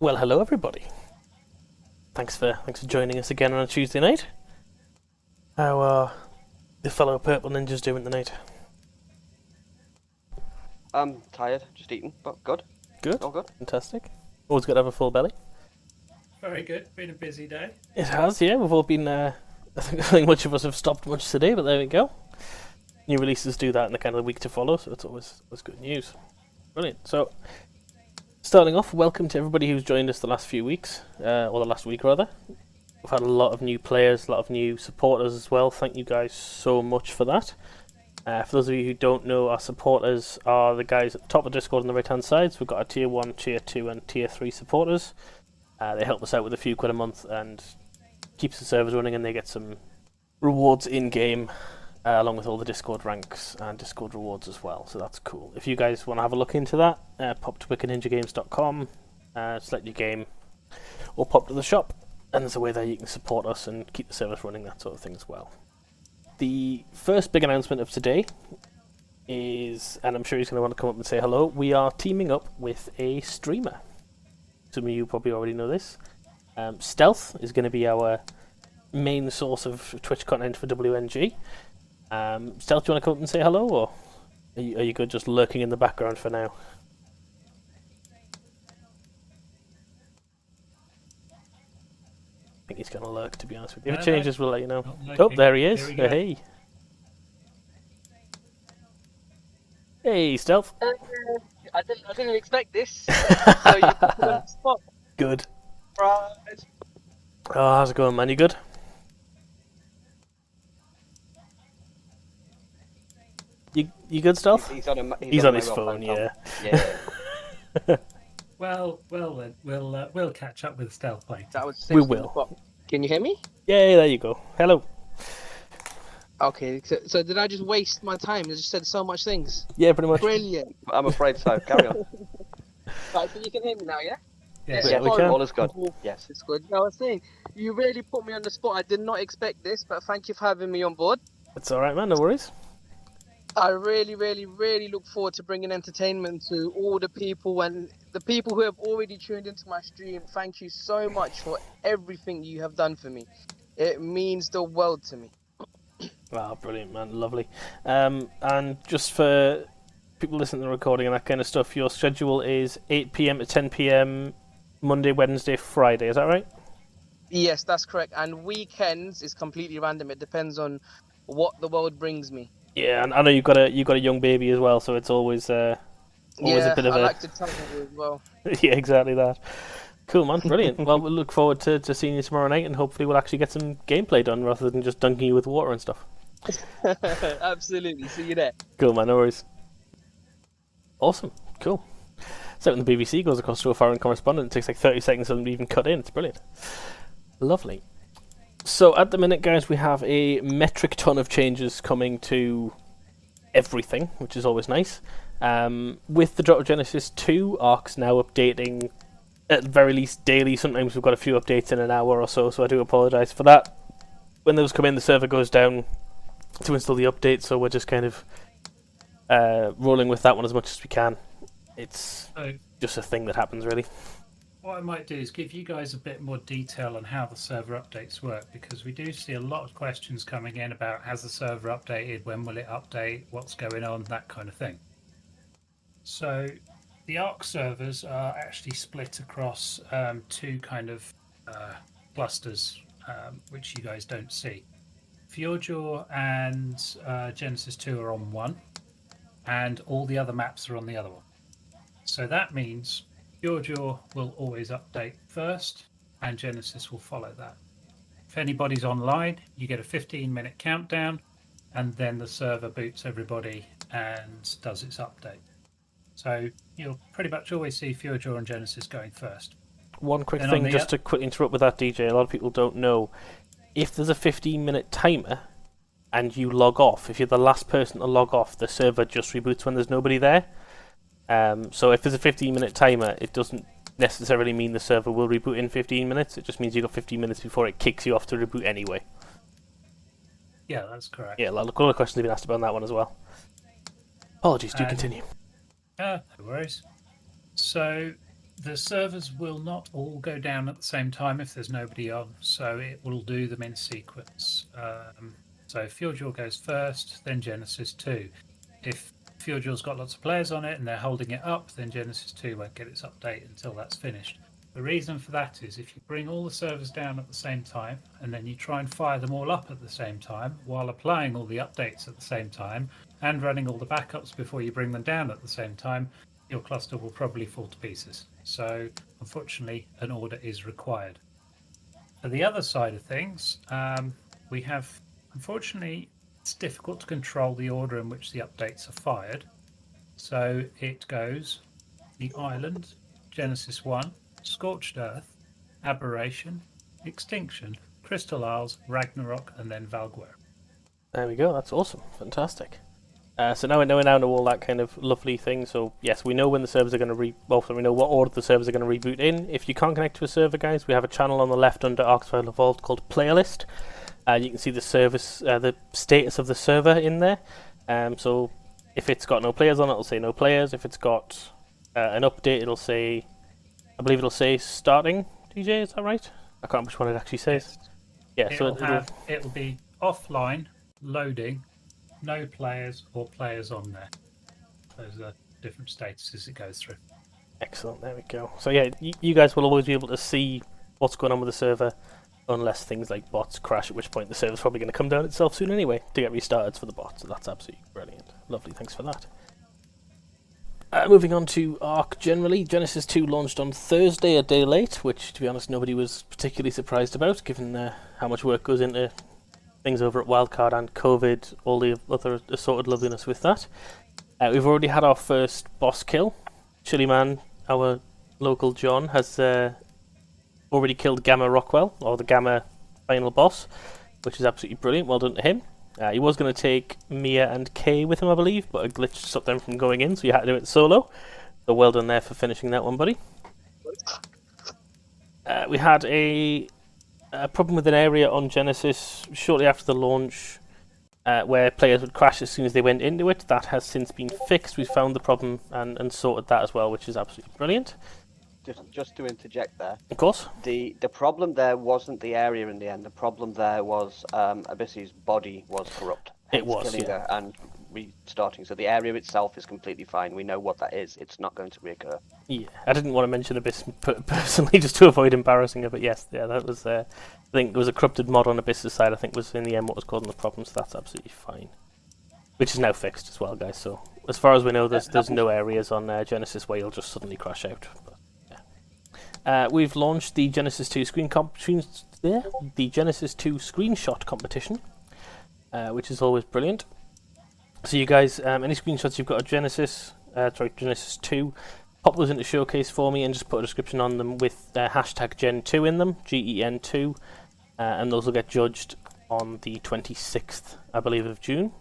Well, hello everybody. Thanks for joining us again on a Tuesday night. How are the fellow purple ninjas doing tonight? I'm tired, just eating, but good. Good. All good. Fantastic. Always got to have a full belly. Very good. Been a busy day. It has, yeah. We've all been. I think much of us have stopped much today, but there we go. New releases do that in the kind of the week to follow, so it's always good news. Brilliant. So, starting off, welcome to everybody who's joined us the last few weeks, or the last week rather. We've had a lot of new players, a lot of new supporters as well. Thank you guys so much for that. For those of you who don't know, our supporters are the guys at the top of Discord on the right hand side. So we've got our Tier 1, Tier 2 and Tier 3 supporters. They help us out with a few quid a month and keeps the servers running, and they get some rewards in-game, along with all the Discord ranks and Discord rewards as well. So that's cool. If you guys want to have a look into that, pop to WickedNinjaGames.com, select your game, or pop to the shop, and there's a way there you can support us and keep the servers running, that sort of thing as well. The first big announcement of today is, and I'm sure he's going to want to come up and say hello, we are teaming up with a streamer. Some of you probably already know this. Stealth is going to be our main source of Twitch content for WNG. Stealth, do you want to come up and say hello, or are you good just lurking in the background for now? I think he's going to lurk, to be honest with you. If it changes, we'll let you know. Oh, there he is. Hey. Hey, Stealth. I didn't expect this. So you put me on the spot. Good. Right. Oh, how's it going, man? You good? You good, Stealth? He's on his phone, yeah. Yeah. Well then, we'll catch up with Stealth later. That was We will. Can you hear me? Yay, there you go. Hello. Okay. So did I just waste my time? I just said so much things. Yeah, pretty much. Brilliant. I'm afraid so. Carry on. Right, so you can hear me now, yeah? Yes. Yeah, we can. All is good. Yes. It's good. I was saying, you really put me on the spot. I did not expect this, but thank you for having me on board. It's alright, man. No worries. I really, really, really look forward to bringing entertainment to all the people and the people who have already tuned into my stream. Thank you so much for everything you have done for me. It means the world to me. Wow, brilliant, man. Lovely. And just for people listening to the recording and that kind of stuff, your schedule is 8 PM to 10 PM, Monday, Wednesday, Friday. Is that right? Yes, that's correct. And weekends is completely random. It depends on what the world brings me. Yeah, and I know you've got a young baby as well, so it's always a bit of I a like to travel as well. yeah, exactly that. Cool, man. Brilliant. Well, we'll look forward to seeing you tomorrow night, and hopefully we'll actually get some gameplay done rather than just dunking you with water and stuff. Absolutely. See you there. Cool, man. No worries. Awesome. Cool. So when the BBC goes across to a foreign correspondent, it takes like 30 seconds for them to even cut in. It's brilliant. Lovely. So at the minute, guys, we have a metric ton of changes coming to everything, which is always nice. With the Drop of Genesis 2, Ark's now updating at the very least daily. Sometimes we've got a few updates in an hour or so I do apologise for that. When those come in, the server goes down to install the update, so we're just kind of rolling with that one as much as we can. It's just a thing that happens, really. What I might do is give you guys a bit more detail on how the server updates work, because we do see a lot of questions coming in about has the server updated, when will it update, what's going on, that kind of thing. So the Ark servers are actually split across two kind of clusters, which you guys don't see. Fjordjaw and Genesis 2 are on one, and all the other maps are on the other one. So that means Fjordjaw will always update first, and Genesis will follow that. If anybody's online, you get a 15-minute countdown, and then the server boots everybody and does its update. So you'll pretty much always see Fjordjaw and Genesis going first. One quick thing, just to quickly interrupt with that, DJ. A lot of people don't know. If there's a 15-minute timer and you log off, if you're the last person to log off, the server just reboots when there's nobody there. So if there's a 15-minute timer, it doesn't necessarily mean the server will reboot in 15 minutes. It just means you've got 15 minutes before it kicks you off to reboot anyway. Yeah, that's correct. Yeah, a lot of questions have been asked about that one as well. Apologies, do continue. No worries. So The servers will not all go down at the same time if there's nobody on, so it will do them in sequence. So Fjordjord goes first, then Genesis 2. If Fjordjord's got lots of players on it and they're holding it up, then Genesis 2 won't get its update until that's finished. The reason for that is if you bring all the servers down at the same time and then you try and fire them all up at the same time while applying all the updates at the same time and running all the backups before you bring them down at the same time, your cluster will probably fall to pieces. So, unfortunately, an order is required. For the other side of things, we have, unfortunately, it's difficult to control the order in which the updates are fired. So it goes the Island, Genesis 1, Scorched Earth, Aberration, Extinction, Crystal Isles, Ragnarok, and then Valguer. There we go. That's awesome. Fantastic. So now we know all that kind of lovely thing. So yes, we know when the servers are going to we know what order the servers are going to reboot in. If you can't connect to a server, guys, we have a channel on the left under Arcfile Evolved called Playlist. You can see the service, the status of the server in there. So if it's got no players on it, it'll say no players. If it's got an update, it'll say, I believe it'll say starting. DJ, is that right? I can't remember which one it actually says. Yeah, It'll be offline, loading, no players or players on there. Those are different statuses it goes through. Excellent, there we go. So yeah, you guys will always be able to see what's going on with the server, unless things like bots crash, at which point the server's probably going to come down itself soon anyway to get restarted for the bots. So that's absolutely brilliant. Lovely, thanks for that. Moving on to Arc generally, Genesis 2 launched on Thursday, a day late, which to be honest nobody was particularly surprised about, given how much work goes into things over at Wildcard and COVID, all the other assorted loveliness with that. We've already had our first boss kill. Chili Man, our local John, has already killed Gamma Rockwell, or the Gamma final boss, which is absolutely brilliant. Well done to him. He was going to take Mia and Kay with him, I believe, but a glitch stopped them from going in, so you had to do it solo. So well done there for finishing that one, buddy. We had a problem with an area on Genesis shortly after the launch where players would crash as soon as they went into it. That has since been fixed. We found the problem and sorted that as well, which is absolutely brilliant. Just to interject there. Of course. The problem there wasn't the area in the end. The problem there was Abyssy's body was corrupt. It was, killing her and restarting. So the area itself is completely fine. We know what that is. It's not going to reoccur. Yeah, I didn't want to mention Abyss personally just to avoid embarrassing her, but yes, yeah, that was. I think there was a corrupted mod on Abyss's side. I think was in the end what was causing the problem. So that's absolutely fine. Which is now fixed as well, guys. So as far as we know, there's no areas on Genesis where you'll just suddenly crash out. But, yeah. We've launched the Genesis 2 the Genesis 2 screenshot competition, which is always brilliant. So you guys, any screenshots you've got of Genesis 2, pop those into Showcase for me and just put a description on them with hashtag Gen2 in them, GEN2, and those will get judged on the 26th, I believe, of June.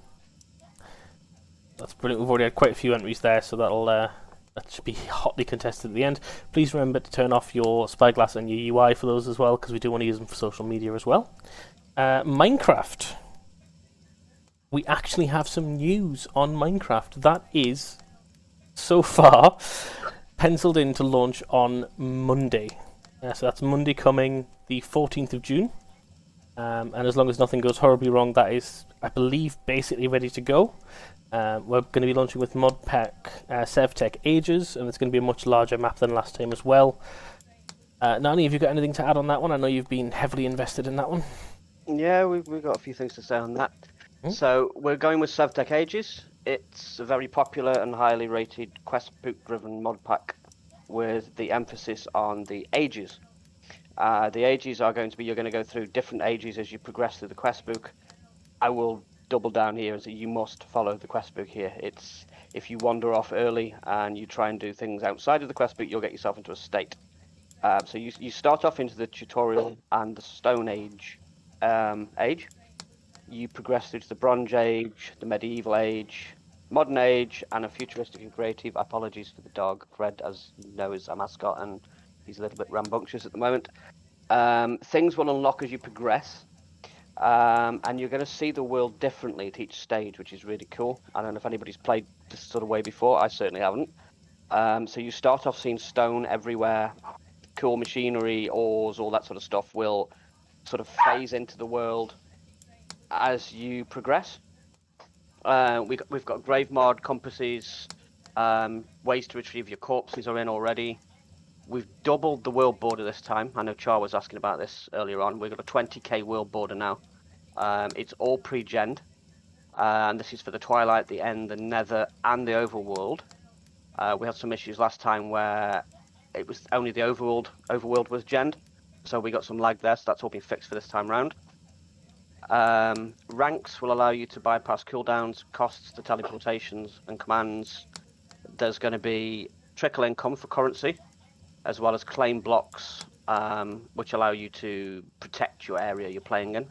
That's brilliant. We've already had quite a few entries there, so that should be hotly contested at the end. Please remember to turn off your spyglass and your UI for those as well, because we do want to use them for social media as well. Minecraft. We actually have some news on Minecraft. That is, so far, penciled in to launch on Monday. So that's Monday coming, the 14th of June. And as long as nothing goes horribly wrong, that is, I believe, basically ready to go. We're going to be launching with mod pack Sevtech Ages, and it's going to be a much larger map than last time as well. Nani, have you got anything to add on that one? I know you've been heavily invested in that one. Yeah, we've got a few things to say on that. So we're going with Sevtech Ages. It's a very popular and highly rated quest book driven mod pack with the emphasis on the ages. The ages are going to be, you're going to go through different ages as you progress through the quest book. I will double down here as you must follow the quest book here. It's if you wander off early and you try and do things outside of the quest book, you'll get yourself into a state. So you start off into the tutorial and the Stone Age age. You progress through to the Bronze Age, the Medieval Age, Modern Age, and a futuristic and creative. Apologies for the dog. Fred, as you know, is a mascot, and he's a little bit rambunctious at the moment. Things will unlock as you progress, and you're going to see the world differently at each stage, which is really cool. I don't know if anybody's played this sort of way before. I certainly haven't. So you start off seeing stone everywhere, cool machinery, ores, all that sort of stuff will sort of phase into the world as you progress. We've got grave mod, compasses, ways to retrieve your corpses are in already. We've doubled the world border this time. I know Char was asking about this earlier on. We've got a 20k world border now. It's all pre-gened, and this is for the Twilight, the End, the Nether, and the Overworld. We had some issues last time where it was only the overworld was genned, so we got some lag there, so that's all been fixed for this time round. Ranks will allow you to bypass cooldowns, costs, the teleportations, and commands. There's going to be trickle income for currency, as well as claim blocks, which allow you to protect your area you're playing in.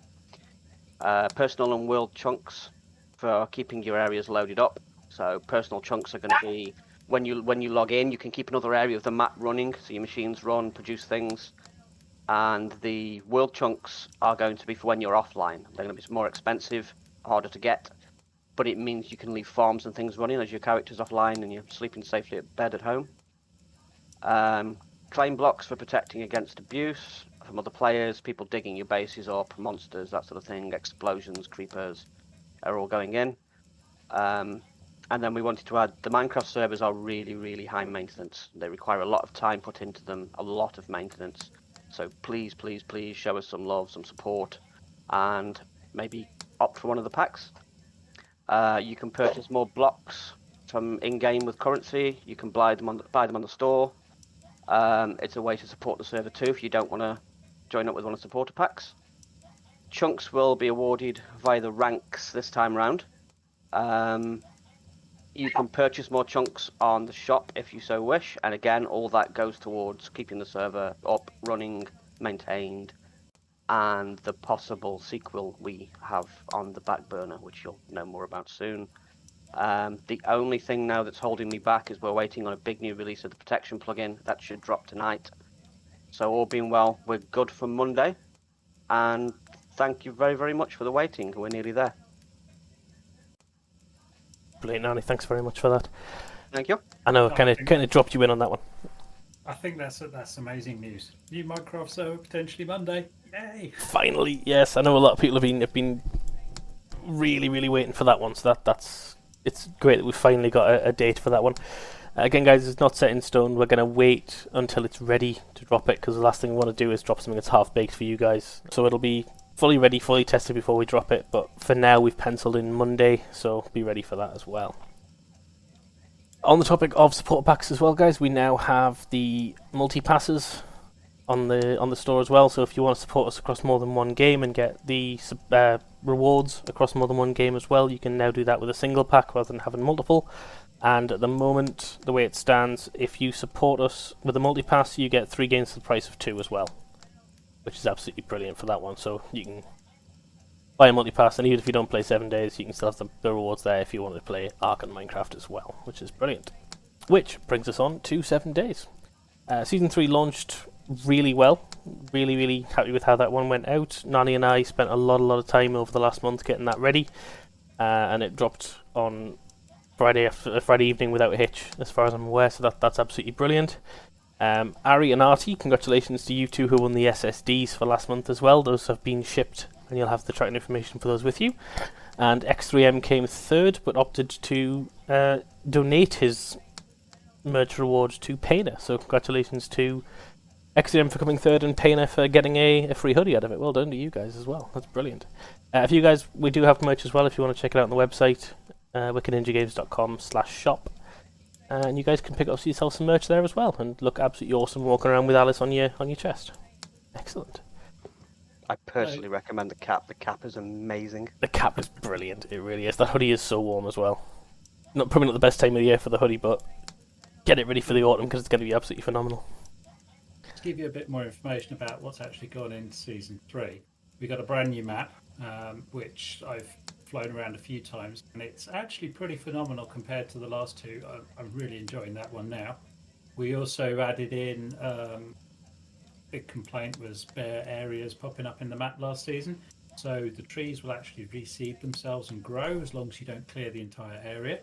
Personal and world chunks for keeping your areas loaded up. So personal chunks are going to be when you log in, you can keep another area of the map running, so your machines run, produce things. And the world chunks are going to be for when you're offline. They're going to be more expensive, harder to get, but it means you can leave farms and things running as your character's offline and you're sleeping safely at bed at home. Claim blocks for protecting against abuse from other players, people digging your bases up, monsters, that sort of thing, explosions, creepers are all going in. And then we wanted to add the Minecraft servers are really, really high maintenance. They require a lot of time put into them, a lot of maintenance. So please, please, please show us some love, some support, and maybe opt for one of the packs. You can purchase more blocks from in-game with currency. You can buy them on the store. It's a way to support the server too if you don't want to join up with one of the supporter packs. Chunks will be awarded via the ranks this time round. You can purchase more chunks on the shop if you so wish, and again, all that goes towards keeping the server up, running, maintained, and the possible sequel we have on the back burner, which you'll know more about soon. The only thing now that's holding me back is we're waiting on a big new release of the protection plugin. That should drop tonight. So all being well, we're good for Monday, and thank you very, very much for the waiting. We're nearly there. Brilliant, Nanny. Thanks very much for that. Thank you. I know, kind of dropped you in on that one. I think that's amazing news. New Minecraft server potentially Monday. Yay! Finally, yes. I know a lot of people have been really, really waiting for that one. So it's great that we've finally got a date for that one. Again, guys, it's not set in stone. We're going to wait until it's ready to drop it, because the last thing we want to do is drop something that's half-baked for you guys. So it'll be fully ready, fully tested before we drop it, but for now we've penciled in Monday, so be ready for that as well. On the topic of support packs as well, guys, we now have the multi-passes on the store as well, so if you want to support us across more than one game and get the rewards across more than one game as well, you can now do that with a single pack rather than having multiple. And at the moment, the way it stands, if you support us with a multi-pass, you get 3 games for the price of 2 as well, which is absolutely brilliant for that one. So you can buy a multi-pass, and even if you don't play 7 days, you can still have the rewards there if you want to play Ark and Minecraft as well, which is brilliant. Which brings us on to 7 days. Season 3 launched really well. Really, really happy with how that one went out. Nani and I spent a lot of time over the last month getting that ready, and it dropped on Friday evening without a hitch, as far as I'm aware, so that's absolutely brilliant. Ari and Artie, congratulations to you two who won the SSDs for last month as well. Those have been shipped, and you'll have the tracking information for those with you. And X3M came third, but opted to donate his merch reward to Paina. So congratulations to X3M for coming third, and Paina for getting a free hoodie out of it. Well done to you guys as well. That's brilliant. For you guys, we do have merch as well if you want to check it out on the website, WickedNinjaGames.com/shop. And you guys can pick up yourself some merch there as well and look absolutely awesome walking around with Alice on your chest. Excellent. I personally recommend the cap. The cap is amazing. The cap is brilliant. It really is. That hoodie is so warm as well. Probably not the best time of the year for the hoodie, but get it ready for the autumn because it's going to be absolutely phenomenal. To give you a bit more information about what's actually gone into Season 3, we got a brand new map, which I've flown around a few times, and it's actually pretty phenomenal compared to the last two. I'm really enjoying that one now. We also added in, big complaint was bare areas popping up in the map last season, so the trees will actually reseed themselves and grow as long as you don't clear the entire area.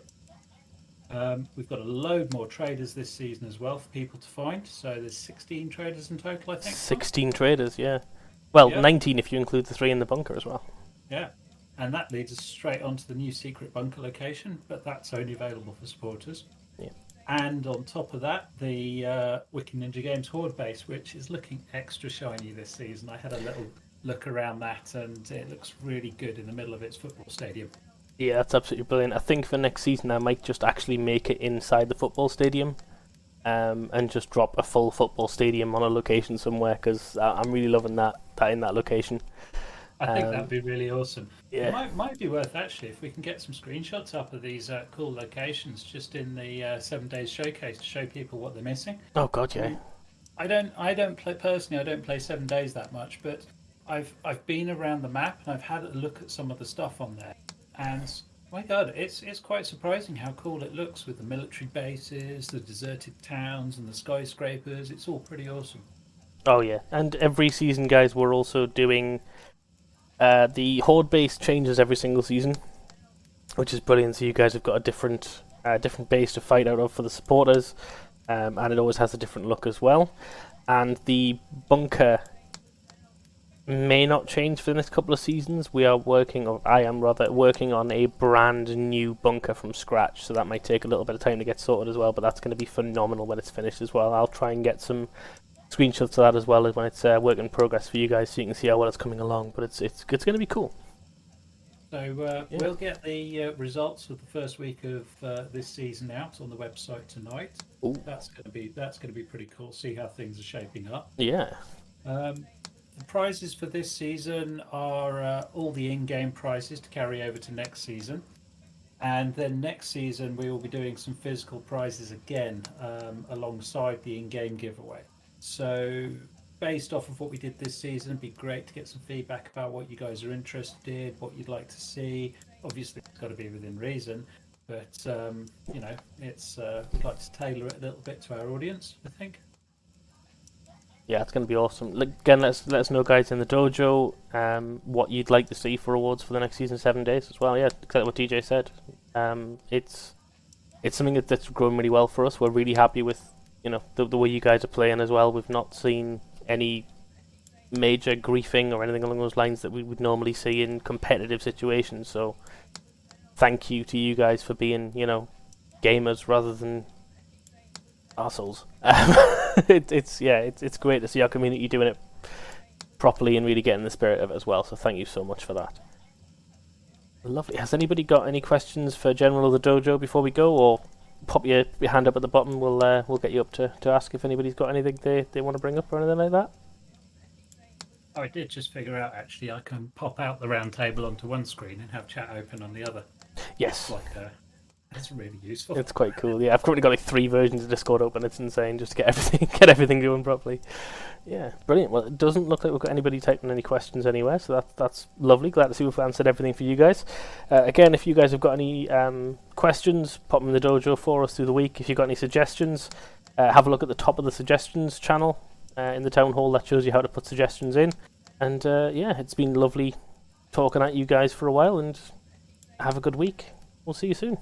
We've got a load more traders this season as well for people to find. So there's 16 traders in total, I think. 16 traders, yeah. Well, Yeah. 19 if you include the 3 in the bunker as well. Yeah. And that leads us straight onto the new secret bunker location, but that's only available for supporters. Yeah. And on top of that, the WickedNinjaGames Horde base, which is looking extra shiny this season. I had a little look around that, and it looks really good in the middle of its football stadium. Yeah, that's absolutely brilliant. I think for next season I might just actually make it inside the football stadium, and just drop a full football stadium on a location somewhere, because I'm really loving that in that location. I think that'd be really awesome. Yeah. It might be worth, actually, if we can get some screenshots up of these cool locations just in the 7 days showcase to show people what they're missing. Oh god, yeah. I don't play personally. I don't play 7 days that much, but I've been around the map and I've had a look at some of the stuff on there, and my god, it's quite surprising how cool it looks with the military bases, the deserted towns, and the skyscrapers. It's all pretty awesome. Oh yeah, and every season, guys, we're also doing the Horde base changes every single season, which is brilliant. So you guys have got a different base to fight out of for the supporters, and it always has a different look as well. And the bunker may not change for the next couple of seasons. I am working on a brand new bunker from scratch, so that might take a little bit of time to get sorted as well, but that's going to be phenomenal when it's finished as well. I'll try and get some screenshots of that as well when it's work in progress for you guys, so you can see how well it's coming along, but it's going to be cool. So we'll get the results of the first week of this season out on the website tonight. Ooh. That's going to be pretty cool. See how things are shaping up. Yeah. The prizes for this season are all the in-game prizes to carry over to next season, and then next season we will be doing some physical prizes again alongside the in-game giveaway. So based off of what we did this season, it'd be great to get some feedback about what you guys are interested in, what you'd like to see. Obviously, it's got to be within reason, but it's we'd like to tailor it a little bit to our audience, I think. Yeah, it's going to be awesome. Again, let us know, guys, in the dojo, what you'd like to see for awards for the next season, 7 days as well. Yeah, exactly what TJ said. It's something that's grown really well for us. We're really happy with the way you guys are playing as well. We've not seen any major griefing or anything along those lines that we would normally see in competitive situations. So thank you to you guys for being gamers rather than arseholes. It's great to see our community doing it properly and really getting the spirit of it as well, so thank you so much for that. Lovely. Has anybody got any questions for General of the Dojo before we go, or pop your hand up at the bottom? We'll get you up to ask if anybody's got anything they want to bring up or anything like that. Oh, I did just figure out, actually, I can pop out the round table onto one screen and have chat open on the other. Yes. That's really useful. It's quite cool. Yeah, I've currently got like 3 versions of Discord open. It's insane just to get everything going properly. Yeah, brilliant. Well, it doesn't look like we've got anybody typing any questions anywhere, so that's lovely. Glad to see we've answered everything for you guys. Again, if you guys have got any questions, pop them in the dojo for us through the week. If you've got any suggestions, have a look at the top of the suggestions channel in the town hall. That shows you how to put suggestions in. And it's been lovely talking at you guys for a while, and have a good week. We'll see you soon.